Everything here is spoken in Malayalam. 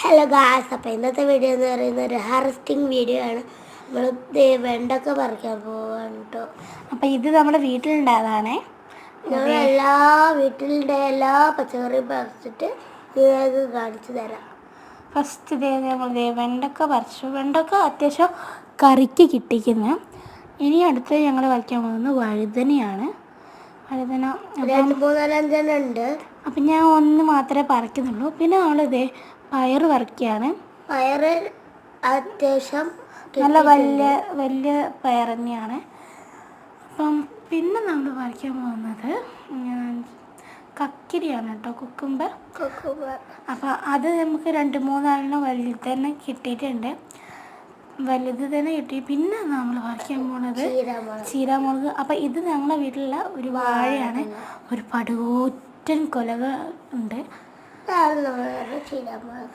ഹലോ ഗായ്സ്, അപ്പോൾ ഇന്നത്തെ വീഡിയോ എന്ന് പറയുന്നത് ഒരു ഹാർവെസ്റ്റിംഗ് വീഡിയോ ആണ്. നമ്മൾ വെണ്ടൊക്കെ പറിക്കാൻ പോവാണ് കേട്ടോ. അപ്പോൾ ഇത് നമ്മുടെ വീട്ടിലുണ്ടായതാണേ. ഞങ്ങളെല്ലാ വീട്ടിലുണ്ട് എല്ലാ പച്ചക്കറിയും പറിച്ചിട്ട് നിങ്ങൾക്ക് കാണിച്ചു തരാം. ഫസ്റ്റ് ഇതേ നമ്മൾ വെണ്ടൊക്കെ പറിച്ചു. വെണ്ടൊക്കെ അത്യാവശ്യം കറിക്ക് കിട്ടിക്കുന്നു. ഇനി അടുത്ത് ഞങ്ങൾ പറിക്കാൻ പോകുന്നത് വഴുതനയാണ്. വഴുതന 2, 3, 4, 5 ഉണ്ട്. അപ്പം ഞാൻ ഒന്ന് മാത്രമേ പറിക്കുന്നുള്ളൂ. പിന്നെ നമ്മളിതേ പയർ പറിക്കുകയാണ്. പയർ അത്യാവശ്യം നല്ല വലിയ പയർ തന്നെയാണ്. അപ്പം പിന്നെ നമ്മൾ പറിക്കാൻ പോകുന്നത് കക്കിരിയാണ് കേട്ടോ, കുക്കുംബർ. അപ്പം അത് നമുക്ക് 2, 3 വലുത് തന്നെ കിട്ടിയിട്ടുണ്ട്. വലുത് തന്നെ കിട്ടി. പിന്നെ നമ്മൾ പറിക്കാൻ പോകുന്നത് ചീരാമുളക്. അപ്പം ഇത് ഞങ്ങളുടെ വീട്ടിലുള്ള ഒരു വാഴയാണ്. ഒരു പടുകൂറ്റൻ കൊലകൾ ഉണ്ട്. ചീരാമുളക്.